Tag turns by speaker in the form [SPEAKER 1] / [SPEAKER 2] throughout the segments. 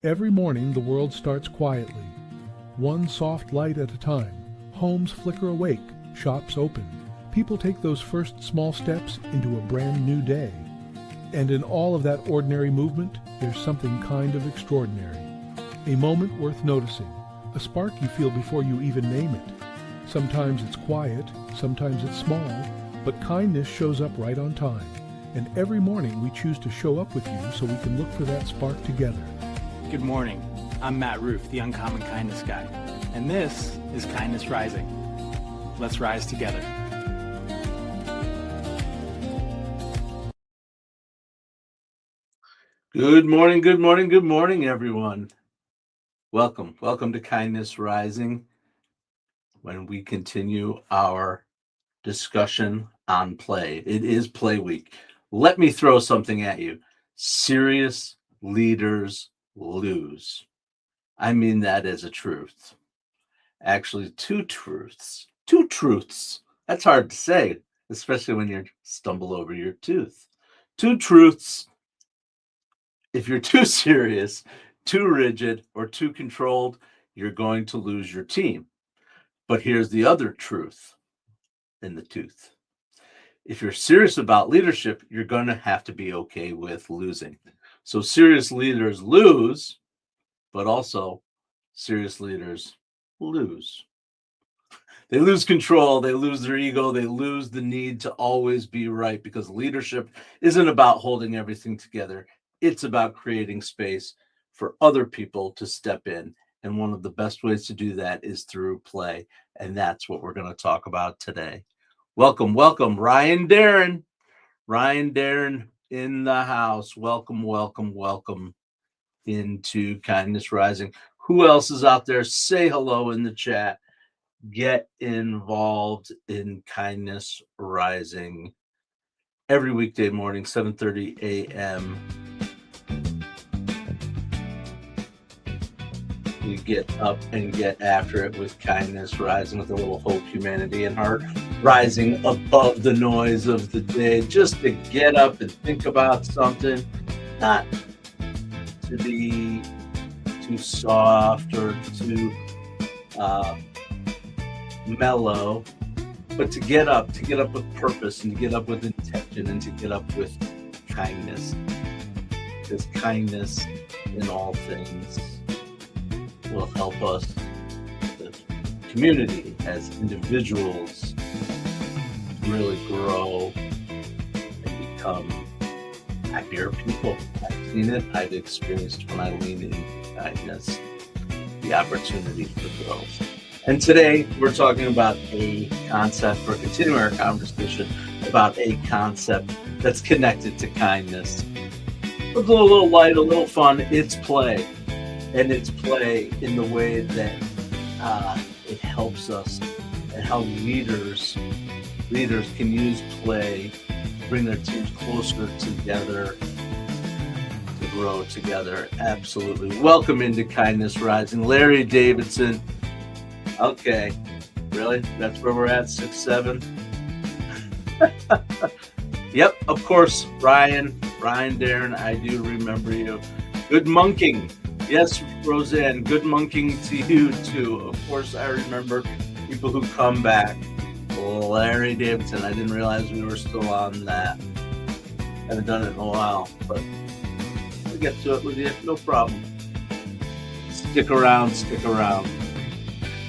[SPEAKER 1] Every morning the world starts quietly, one soft light at a time. Homes flicker awake, shops open. People take those first small steps into a brand new day. And in all of that ordinary movement, there's something kind of extraordinary. A moment worth noticing, a spark you feel before you even name it. Sometimes it's quiet, sometimes it's small, but kindness shows up right on time. And every morning we choose to show up with you so we can look for that spark together.
[SPEAKER 2] Good morning. I'm Matt Rouff, the Uncommon Kindness Guy, and this is Kindness Rising. Let's rise together.
[SPEAKER 3] Good morning, good morning, good morning, everyone. Welcome to Kindness Rising, when we continue our discussion on play. It is Play Week. Let me throw something at you. Serious leaders lose. I mean that as a truth. Actually, two truths. That's hard to say, especially when you stumble over your tooth. Two truths. If you're too serious, too rigid, or too controlled, you're going to lose your team. But here's the other truth in the tooth. If you're serious about leadership, you're going to have to be okay with losing. So serious leaders lose, but also serious leaders lose. They lose control, they lose their ego, they lose the need to always be right, because leadership isn't about holding everything together. It's about creating space for other people to step in. And one of the best ways to do that is through play. And that's what we're going to talk about today. Welcome, Ryan Darren. Ryan Darren in the house. Welcome into Kindness Rising. Who else is out there? Say hello in the chat. Get involved in Kindness Rising every weekday morning, 7:30 a.m. We get up and get after it with Kindness Rising, with a little hope, humanity, and heart, rising above the noise of the day, just to get up and think about something, not to be too soft or too mellow, but to get up with purpose, and to get up with intention, and to get up with kindness. Because kindness in all things will help us, the community, as individuals, really grow and become happier people. I've seen it, I've experienced when I lean into kindness, the opportunity for growth. And today we're talking about a concept, we're continuing our conversation about a concept that's connected to kindness. It's a little light, a little fun. It's play. And it's play in the way that it helps us, and how leaders can use play to bring their teams closer together, to grow together. Absolutely. Welcome into Kindness Rising. Larry Davidson. Okay. Really? That's where we're at, 6'7"? Yep, of course. Ryan Darren, I do remember you. Good monking. Yes, Roseanne, good monking to you too. Of course, I remember people who come back. Larry Davidson, I didn't realize we were still on that. Haven't done it in a while, but we'll get to it with you, no problem. Stick around.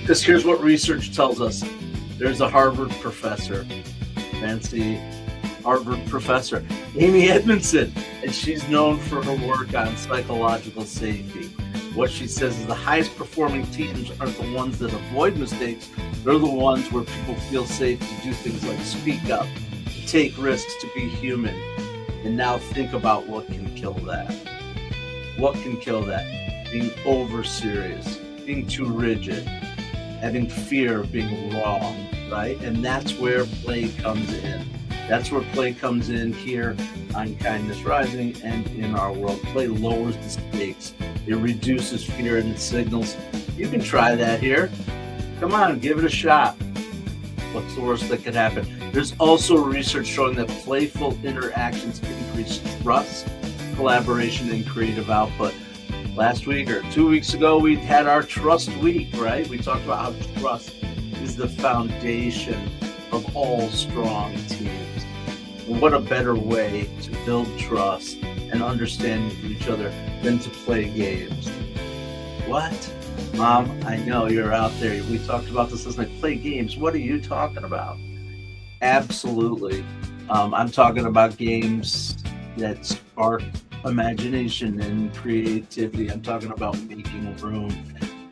[SPEAKER 3] Because here's what research tells us. There's a Harvard professor, fancy Harvard professor, Amy Edmondson, and she's known for her work on psychological safety. What she says is the highest performing teams aren't the ones that avoid mistakes. They're the ones where people feel safe to do things like speak up, to take risks, to be human. And now think about what can kill that. What can kill that? Being over serious, being too rigid, having fear of being wrong, right? And that's where play comes in. That's where play comes in here on Kindness Rising and in our world. Play lowers the stakes. It reduces fear, and it signals, you can try that here. Come on, give it a shot. What's the worst that could happen? There's also research showing that playful interactions increase trust, collaboration, and creative output. last week or 2 weeks ago, we had our trust week, right? We talked about how trust is the foundation of all strong teams. And what a better way to build trust and understanding of each other than to play games. What? Mom, I know you're out there. We talked about this last night. Play games. What are you talking about? Absolutely. I'm talking about games that spark imagination and creativity. I'm talking about making room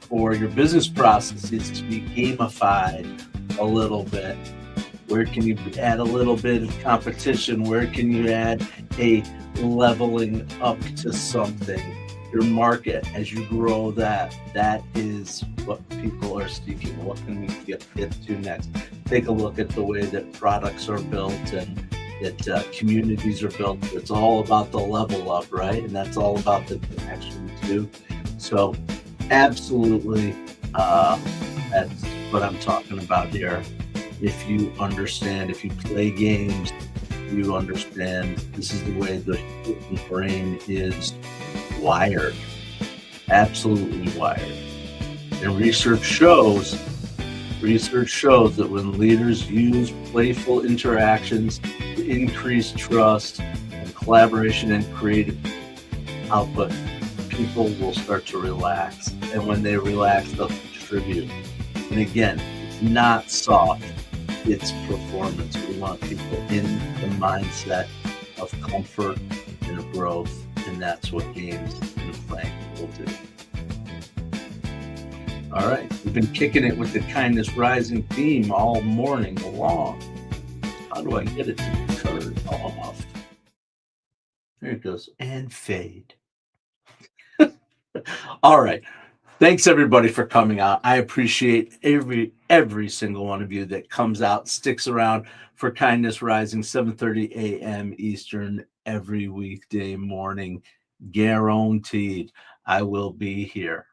[SPEAKER 3] for your business processes to be gamified a little bit. Where can you add a little bit of competition? Where can you add a leveling up to something? Your market, as you grow that is what people are seeking. What can we get to next? Take a look at the way that products are built and that communities are built. It's all about the level up, right? And that's all about the connection too. So absolutely, that's what I'm talking about here. If you understand, if you play games, you understand this is the way the human brain is wired, absolutely wired. And research shows that when leaders use playful interactions to increase trust and collaboration and creative output, people will start to relax. And when they relax, they'll contribute. And again, it's not soft, it's performance. We want people in the mindset of comfort and of growth. And that's what games and playing will do. All right, we've been kicking it with the Kindness Rising theme all morning long. How do I get it to turn off? There it goes, and fade. All right, thanks everybody for coming out. I appreciate every single one of you that comes out, sticks around for Kindness Rising, 7:30 a.m. Eastern every weekday morning. Guaranteed, I will be here.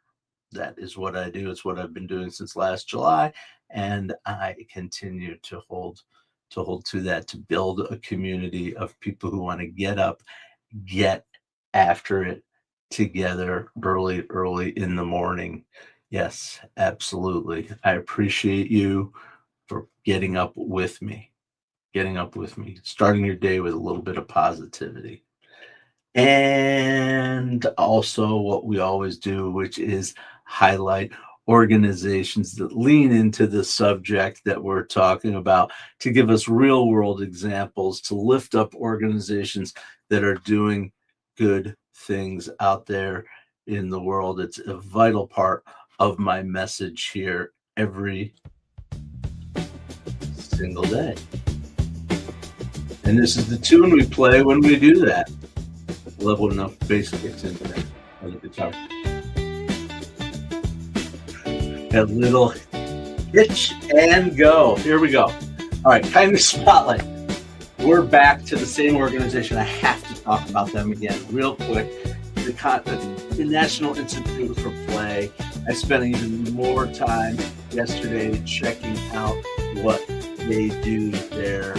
[SPEAKER 3] That is what I do. It's what I've been doing since last July, and I continue to hold to that, to build a community of people who want to get up, get after it together early in the morning. Yes, absolutely. I appreciate you for getting up with me, starting your day with a little bit of positivity. And also what we always do, which is highlight organizations that lean into the subject that we're talking about, to give us real world examples, to lift up organizations that are doing good things out there in the world. It's a vital part of my message here every single day. And this is the tune we play when we do that. Level enough bass kicks in there on the guitar. That little hitch and go. Here we go. All right, Kindness Spotlight. We're back to the same organization. I have to talk about them again real quick. The National Institute for Play. I spent even more time yesterday checking out what they do there,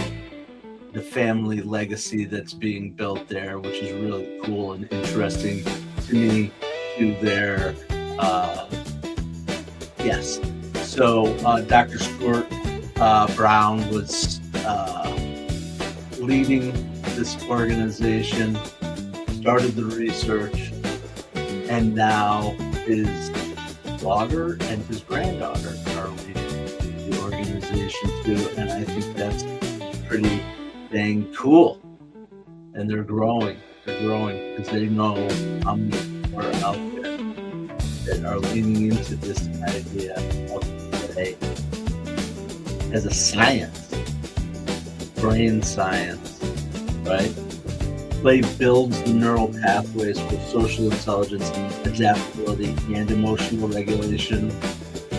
[SPEAKER 3] the family legacy that's being built there, which is really cool and interesting to me, to their yes. So Dr. Stuart Brown was leading this organization, started the research, and now his daughter and his granddaughter are leading the organization too, and I think that's pretty dang cool. And they're growing because they know how many people are out there that are leaning into this idea of play as a science, brain science, right? Play builds the neural pathways for social intelligence, adaptability, and emotional regulation.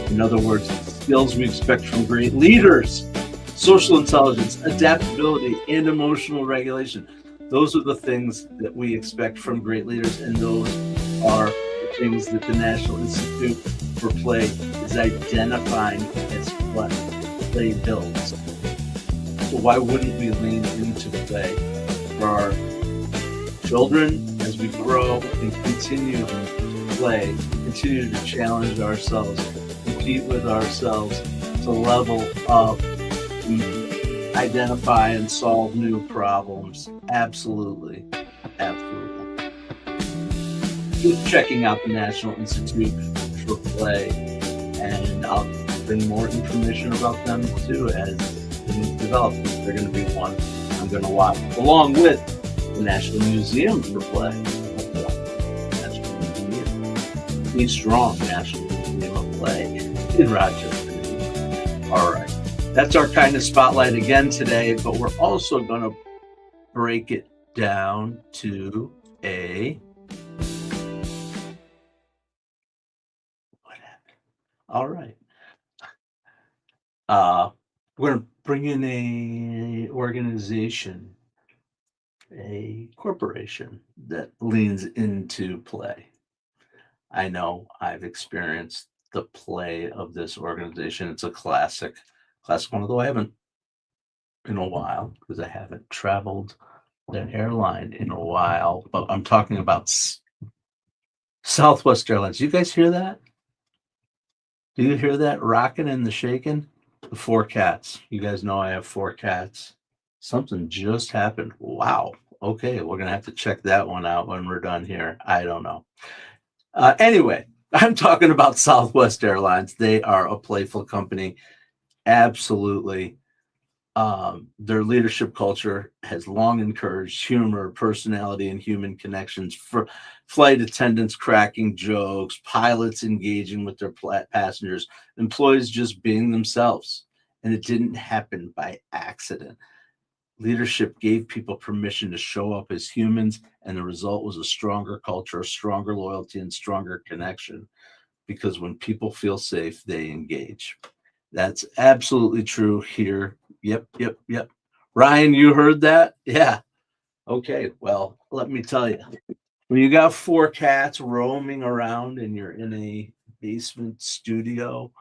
[SPEAKER 3] In other words, skills we expect from great leaders. Social intelligence, adaptability, and emotional regulation. Those are the things that we expect from great leaders, and those are the things that the National Institute for Play is identifying as what play builds. So why wouldn't we lean into play for our children as we grow and continue play, continue to challenge ourselves, compete with ourselves to level up, identify and solve new problems. Absolutely. Absolutely. Just checking out the National Institute for Play, and I'll bring more information about them too as things develop. They're going to be one I'm going to watch, along with the National Museum for Play. National Museum. Be strong, National Museum of Play in Rochester. All right. That's our kindness spotlight again today, but we're also going to break it down to what happened? All right. We're going to bring in a organization, a corporation that leans into play. I know I've experienced the play of this organization. It's a classic one, although I haven't in a while because I haven't traveled the airline in a while. But I'm talking about Southwest Airlines. You guys hear that? Do you hear that rocking and the shaking? The 4 cats. You guys know I have 4 cats. Something just happened. Wow. Okay, we're gonna have to check that one out when we're done here. I don't know. Anyway, I'm talking about Southwest Airlines. They are a playful company. Absolutely. Their leadership culture has long encouraged humor, personality, and human connections. For flight attendants cracking jokes, pilots engaging with their passengers, employees just being themselves. And it didn't happen by accident. Leadership gave people permission to show up as humans, and the result was a stronger culture, a stronger loyalty, and stronger connection. Because when people feel safe, they engage. That's absolutely true here. Yep. Ryan, you heard that? Yeah. Okay. Well, let me tell you, when you got 4 cats roaming around and you're in a basement studio,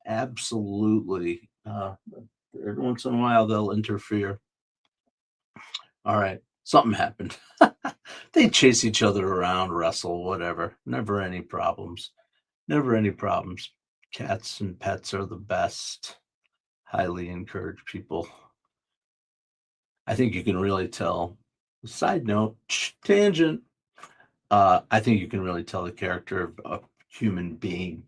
[SPEAKER 3] absolutely. Every once in a while, they'll interfere. All right. Something happened. They chase each other around, wrestle, whatever. Never any problems. Cats and pets are the best. Highly encourage people. I think you can really tell. Side note, tangent. I think you can really tell the character of a human being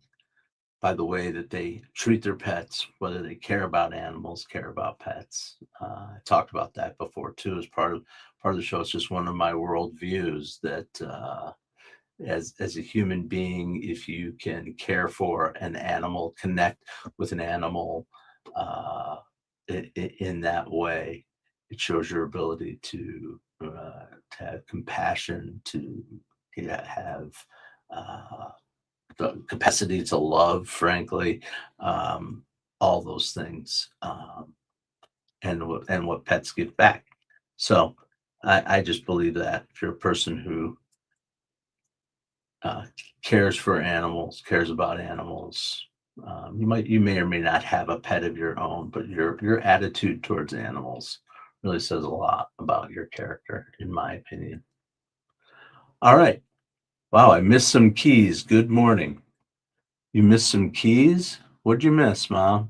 [SPEAKER 3] by the way that they treat their pets, whether they care about animals, care about pets. I talked about that before too, as part of the show. It's just one of my worldviews that as a human being, if you can care for an animal, connect with an animal in that way, it shows your ability to have compassion, to have the capacity to love, frankly, all those things, and what pets give back. So I just believe that if you're a person who cares for animals, cares about animals, you may or may not have a pet of your own, but your attitude towards animals really says a lot about your character, in my opinion. All right. Wow, I missed some keys. Good morning. You missed some keys? What'd you miss, Mom?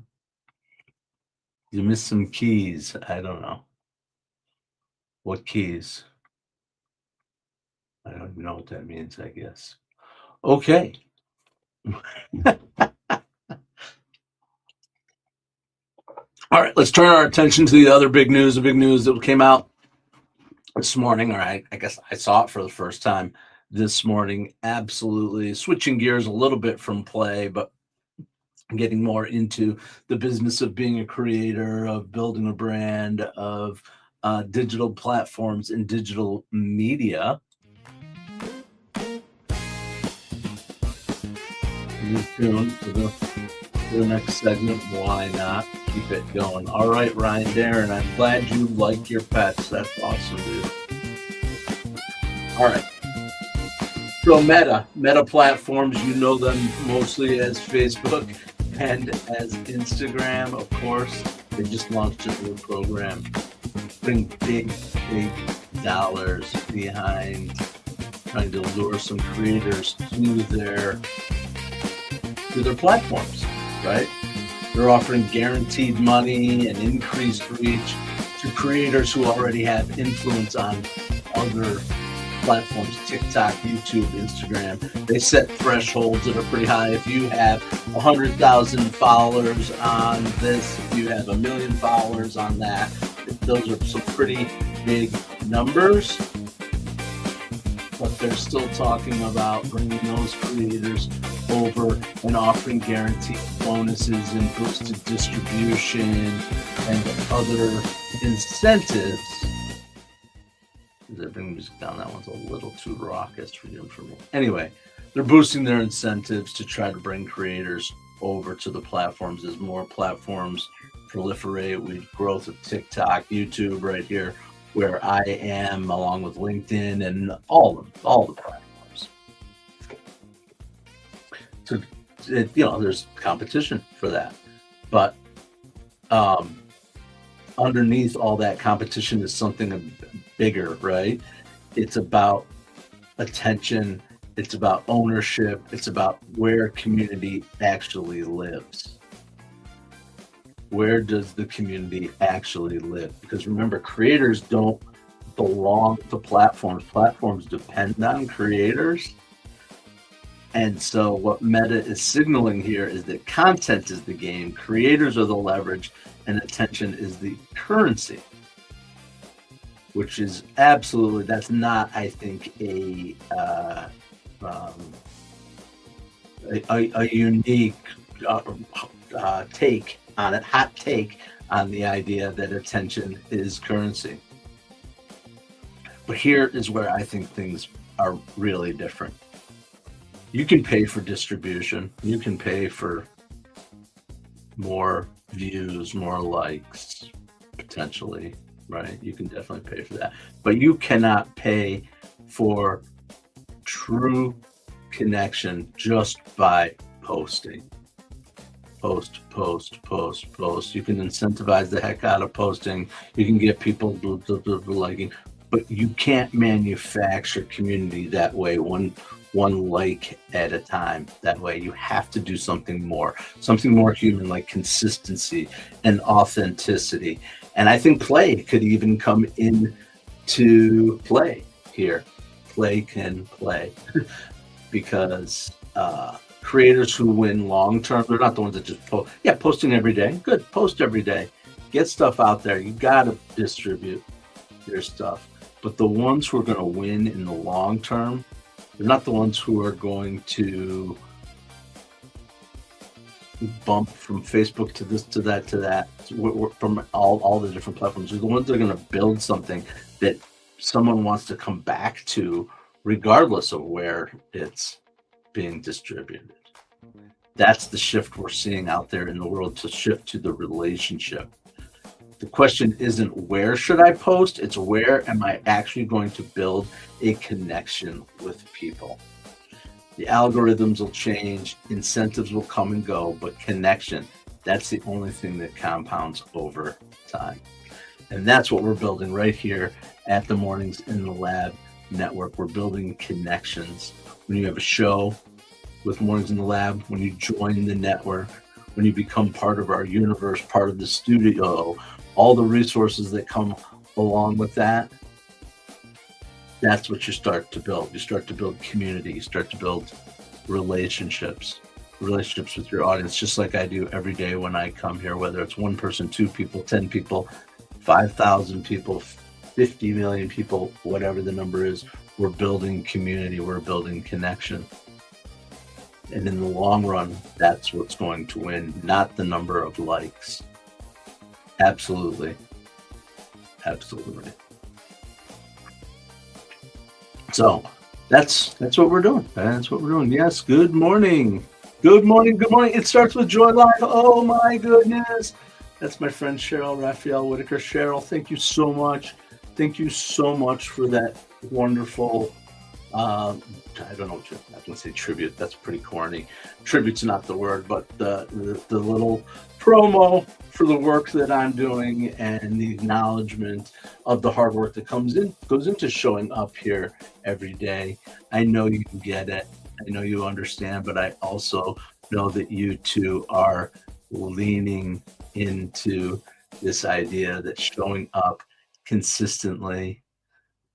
[SPEAKER 3] You missed some keys. I don't know. What keys? I don't even know what that means, I guess. Okay. All right, let's turn our attention to the other big news, the big news that came out this morning. All right, I guess I saw it for the first time this morning. Absolutely. Switching gears a little bit from play, but getting more into the business of being a creator, of building a brand, of digital platforms and digital media. Stay tuned for the next segment. Why not? Keep it going. All right, Ryan Darren, I'm glad you like your pets. That's awesome, dude. All right. So Meta platforms, you know them mostly as Facebook and as Instagram, of course. They just launched a new program, putting big dollars behind trying to lure some creators to their platforms, right? They're offering guaranteed money and increased reach to creators who already have influence on other platforms, TikTok, YouTube, Instagram. They set thresholds that are pretty high. If you have 100,000 followers on this, if you have 1 million followers on that, those are some pretty big numbers. But they're still talking about bringing those creators over and offering guaranteed bonuses and boosted distribution and other incentives. Did I bring music down? That one's a little too raucous for me. Anyway, they're boosting their incentives to try to bring creators over to the platforms as more platforms proliferate. With growth of TikTok, YouTube right here, where I am, along with LinkedIn and all the platforms. So, there's competition for that. But underneath all that competition is something bigger, right? It's about attention. It's about ownership. It's about where community actually lives. Where does the community actually live? Because remember, creators don't belong to platforms. Platforms depend on creators. And so what Meta is signaling here is that content is the game, creators are the leverage, and attention is the currency. Which is absolutely, that's not, I think, a unique take on it, hot take on the idea that attention is currency. But here is where I think things are really different. You can pay for distribution. You can pay for more views, more likes, potentially, right? You can definitely pay for that. But you cannot pay for true connection just by posting. Post. You can incentivize the heck out of posting. You can get people liking, but you can't manufacture community that way, one like at a time. That way, you have to do something more human, like consistency and authenticity. And I think play could even come in to play here. Play can play because creators who win long term, they're not the ones that just post. Yeah, posting every day. Good, post every day. Get stuff out there. You got to distribute your stuff. But the ones who are going to win in the long term, they're not the ones who are going to bump from Facebook to this, to that, to that, from all the different platforms. They're the ones that are going to build something that someone wants to come back to, regardless of where it's being distributed. That's the shift we're seeing out there in the world, to shift to the relationship. The question isn't where should I post, it's where am I actually going to build a connection with people. The algorithms will change, incentives will come and go, but connection, that's the only thing that compounds over time. And that's what we're building right here at the Mornings in the Lab Network. We're building connections. When you have a show with Mornings in the Lab, when you join the network, when you become part of our universe, part of the studio, all the resources that come along with that, that's what you start to build. You start to build community. You start to build relationships with your audience, just like I do every day when I come here, whether it's one person, 2 people, 10 people, 5,000 people, 50 million people, whatever the number is. We're building community. We're building connection. And in the long run, that's what's going to win, not the number of likes. Absolutely. So that's what we're doing. Yes. Good morning. It starts with Joy Live. Oh my goodness. That's my friend Cheryl Raphael Whitaker. Cheryl, thank you so much. Thank you so much for that wonderful I don't know what I can say tribute. That's pretty corny. Tribute's not the word, but the little promo for the work that I'm doing and the acknowledgement of the hard work that goes into showing up here every day. I know you can get it. I know you understand, but I also know that you two are leaning into this idea that showing up consistently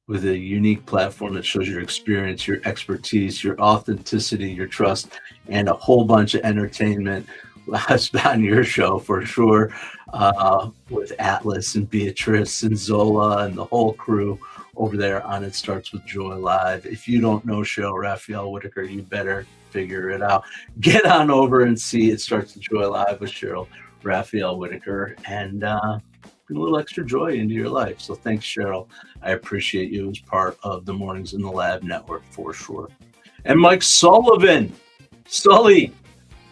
[SPEAKER 3] with a unique platform that shows your experience, your expertise, your authenticity, your trust, and a whole bunch of entertainment. Last on your show for sure, with Atlas and Beatrice and Zola and the whole crew over there on It Starts With Joy Live. If you don't know Cheryl Raphael Whitaker, you better figure it out. Get on over and see It Starts With Joy Live with Cheryl Raphael Whitaker, and bring a little extra joy into your life. So thanks, Cheryl. I appreciate you as part of the Mornings in the Lab network for sure. And Mike Sullivan, Sully.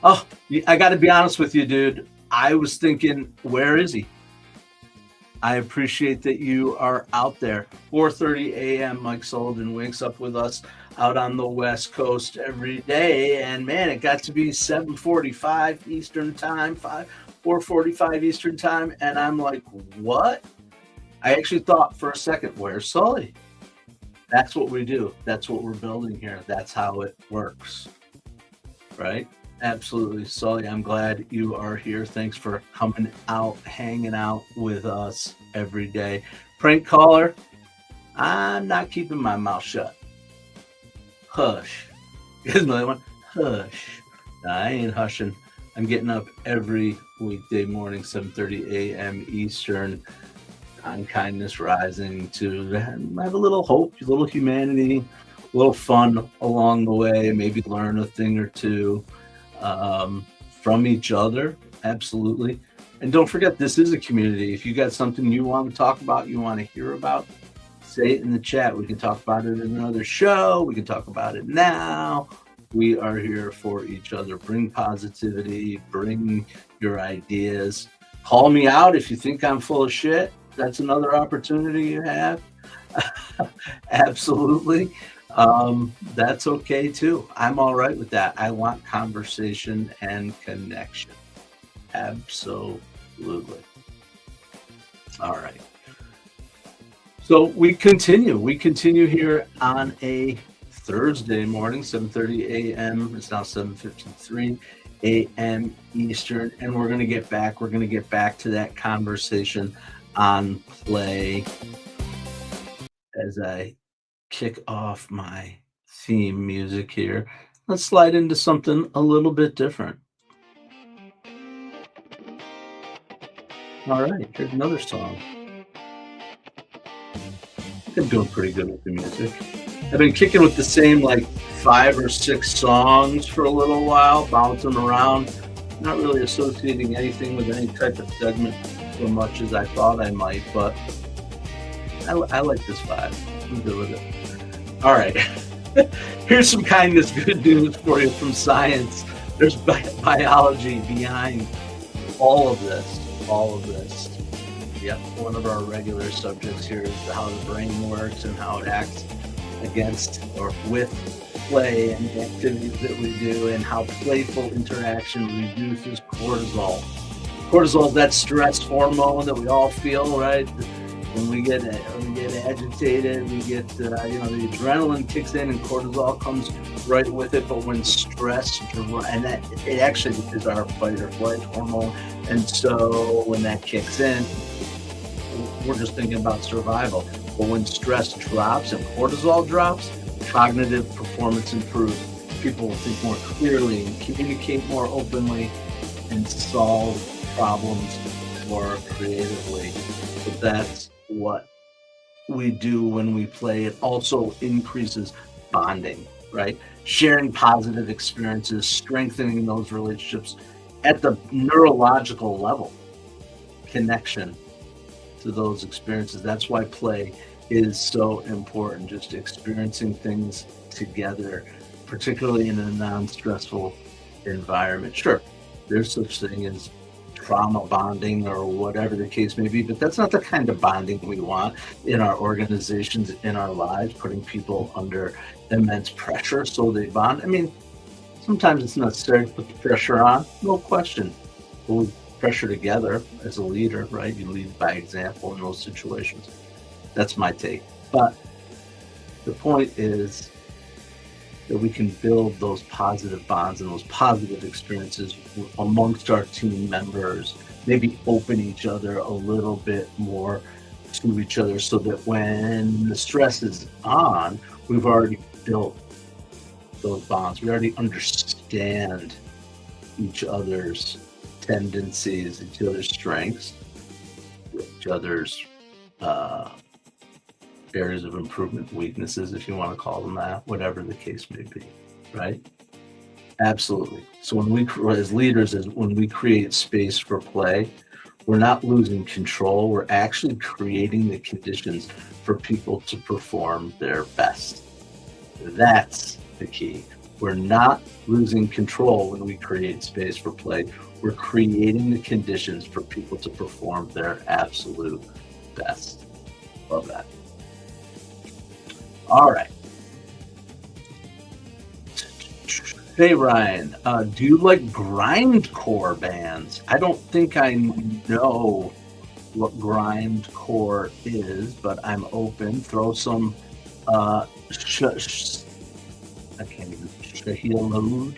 [SPEAKER 3] Oh, I got to be honest with you, dude. I was thinking, where is he? I appreciate that you are out there. 4:30 a.m. Mike Sullivan wakes up with us out on the West Coast every day. And man, it got to be 7:45 Eastern time, 4:45 Eastern time. And I'm like, what? I actually thought for a second, where's Sully? That's what we do. That's what we're building here. That's how it works. Right? Absolutely. Sully, I'm glad you are here. Thanks for coming out, hanging out with us every day. Prank caller, I'm not keeping my mouth shut. Hush. Here's another one. Hush. No, I ain't hushing. I'm getting up every weekday morning, 7:30 a.m. Eastern, on Kindness Rising, to have a little hope, a little humanity, a little fun along the way, maybe learn a thing or two from each other. Absolutely. And don't forget, this is a community. If you got something you want to talk about, you want to hear about, say it in the chat. We can talk about it in another show. We can talk about it now. We are here for each other. Bring positivity, bring your ideas. Call me out if you think I'm full of shit. That's another opportunity you have. Absolutely. That's okay too. I'm all right with that. I want conversation and connection. Absolutely. All right. So we continue here on a Thursday morning, 7:30 a.m. It's now 7:53 a.m. Eastern, and we're going to get back to that conversation on play as I kick off my theme music here. Let's slide into something a little bit different. All right, here's another song. I'm doing pretty good with the music. I've been kicking with the same like 5 or 6 songs for a little while, bouncing around, not really associating anything with any type of segment so much as I thought I might, but I like this vibe. I'm good with it. All right. Here's some kindness, good news for you from science. There's biology behind all of this. Yep, one of our regular subjects here is how the brain works and how it acts against or with play and the activities that we do, and how playful interaction reduces cortisol. Cortisol is that stress hormone that we all feel, right? When we get agitated, we get the adrenaline kicks in and cortisol comes right with it. But when stress, and that it actually is our fight or flight hormone, and so when that kicks in, we're just thinking about survival. But when stress drops and cortisol drops, cognitive performance improves. People will think more clearly and communicate more openly and solve problems more creatively. So that's what we do when we play. It also increases bonding, right? Sharing positive experiences, strengthening those relationships at the neurological level, connection to those experiences. That's why play is so important, just experiencing things together, particularly in a non-stressful environment. Sure, there's such thing as trauma bonding or whatever the case may be, but that's not the kind of bonding we want in our organizations, in our lives, putting people under immense pressure so they bond. I mean, sometimes it's necessary to put the pressure on, no question. We'll pressure together as a leader, right? You lead by example in those situations. That's my take. But the point is that we can build those positive bonds and those positive experiences amongst our team members, maybe open each other a little bit more to each other so that when the stress is on, we've already built those bonds. We already understand each other's tendencies, each other's strengths, each other's areas of improvement, weaknesses, if you want to call them that, whatever the case may be, right? Absolutely. So when we, as leaders, when we create space for play, we're not losing control. We're actually creating the conditions for people to perform their best. That's the key. We're not losing control when we create space for play. We're creating the conditions for people to perform their absolute best. Love that. All right. Hey, Ryan, do you like grindcore bands? I don't think I know what grindcore is, but I'm open. Throw some, I can't even, Shahilud.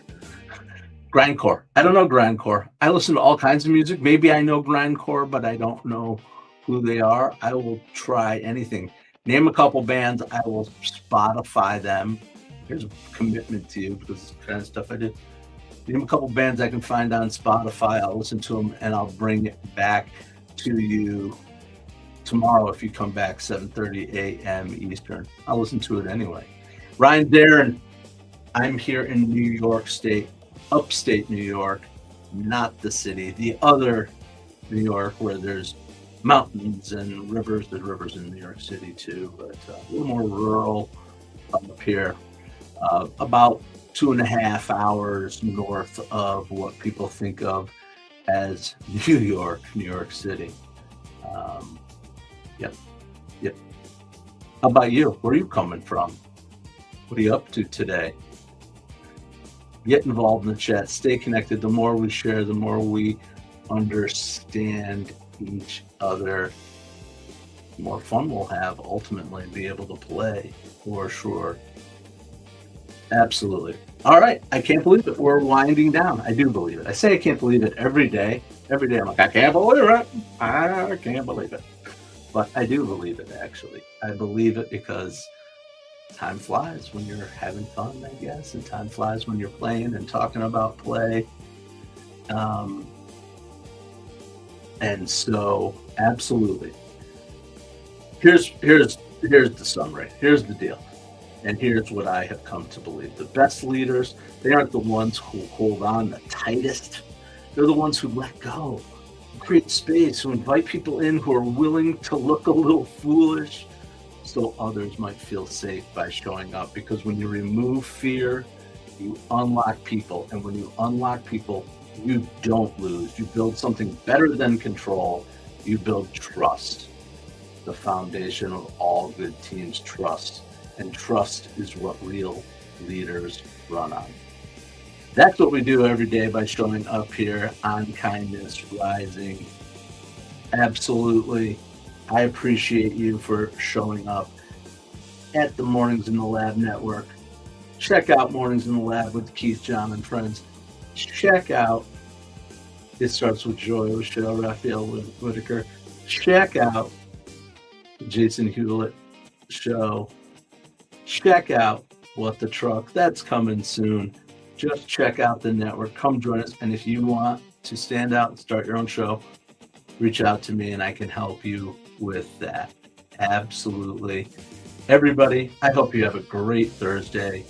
[SPEAKER 3] Grindcore. I don't know grindcore. I listen to all kinds of music. Maybe I know grindcore, but I don't know who they are. I will try anything. Name a couple bands, I will Spotify them. Here's a commitment to you because it's the kind of stuff I do. Name a couple bands I can find on Spotify. I'll listen to them and I'll bring it back to you tomorrow if you come back 7:30 a.m. Eastern. I'll listen to it anyway. Ryan Darren, I'm here in New York State, upstate New York, not the city, the other New York where there's mountains and rivers. There's rivers in New York City too, but a little more rural up here. About 2.5 hours north of what people think of as New York City. Yep. How about you? Where are you coming from? What are you up to today? Get involved in the chat. Stay connected. The more we share, the more we understand each other, the more fun we'll have ultimately, be able to play for sure. Absolutely. All right. I can't believe it. We're winding down. I do believe it. I say I can't believe it every day. Every day I'm like, I can't believe it. I can't believe it. But I do believe it, actually. I believe it because time flies when you're having fun, I guess, and time flies when you're playing and talking about play. And so, absolutely. Here's the summary. Here's the deal. And here's what I have come to believe. The best leaders, they aren't the ones who hold on the tightest. They're the ones who let go, who create space, who invite people in who are willing to look a little foolish so others might feel safe by showing up. Because when you remove fear, you unlock people. And when you unlock people, you don't lose. You build something better than control. You build trust. The foundation of all good teams, trust. And trust is what real leaders run on. That's what we do every day by showing up here on Kindness Rising. Absolutely. I appreciate you for showing up at the Mornings in the Lab Network. Check out Mornings in the Lab with Keith, John, and friends. Check out It Starts with Joy with Cheryl Raphael Whitaker. Check out the Jason Hewlett Show. Check out What the Truck. That's coming soon. Just check out the network. Come join us. And if you want to stand out and start your own show, reach out to me and I can help you with that. Absolutely. Everybody, I hope you have a great Thursday.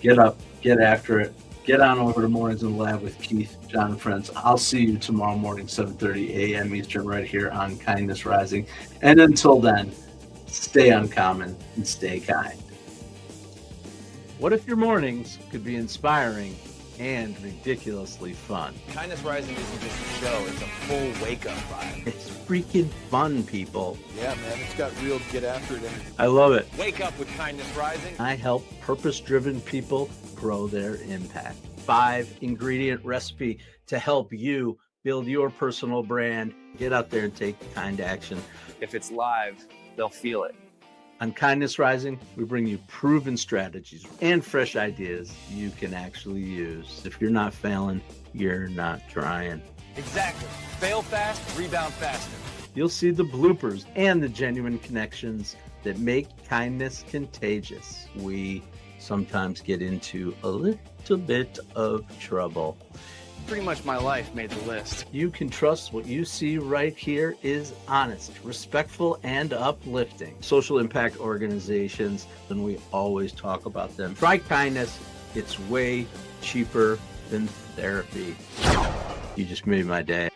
[SPEAKER 3] Get up, get after it. Get on over to Mornings in the Lab with Keith, John, and friends. I'll see you tomorrow morning, 7:30 a.m. Eastern, right here on Kindness Rising. And until then, stay uncommon and stay kind.
[SPEAKER 2] What if your mornings could be inspiring
[SPEAKER 3] and ridiculously fun.
[SPEAKER 4] Kindness Rising isn't just a show, it's a full wake-up vibe.
[SPEAKER 3] It's freaking fun, people.
[SPEAKER 5] Yeah, man, it's got real get after it energy.
[SPEAKER 3] I love it.
[SPEAKER 4] Wake up with Kindness Rising.
[SPEAKER 3] I help purpose-driven people grow their impact. 5-ingredient recipe to help you build your personal brand. Get out there and take kind action.
[SPEAKER 4] If it's live, they'll feel it.
[SPEAKER 3] On Kindness Rising, we bring you proven strategies and fresh ideas you can actually use. If you're not failing, you're not trying.
[SPEAKER 4] Exactly. Fail fast, rebound faster.
[SPEAKER 3] You'll see the bloopers and the genuine connections that make kindness contagious. We sometimes get into a little bit of trouble.
[SPEAKER 4] Pretty much my life made the list.
[SPEAKER 3] You can trust what you see right here is honest, respectful, and uplifting. Social impact organizations, and we always talk about them. Try kindness. It's way cheaper than therapy. You just made my day.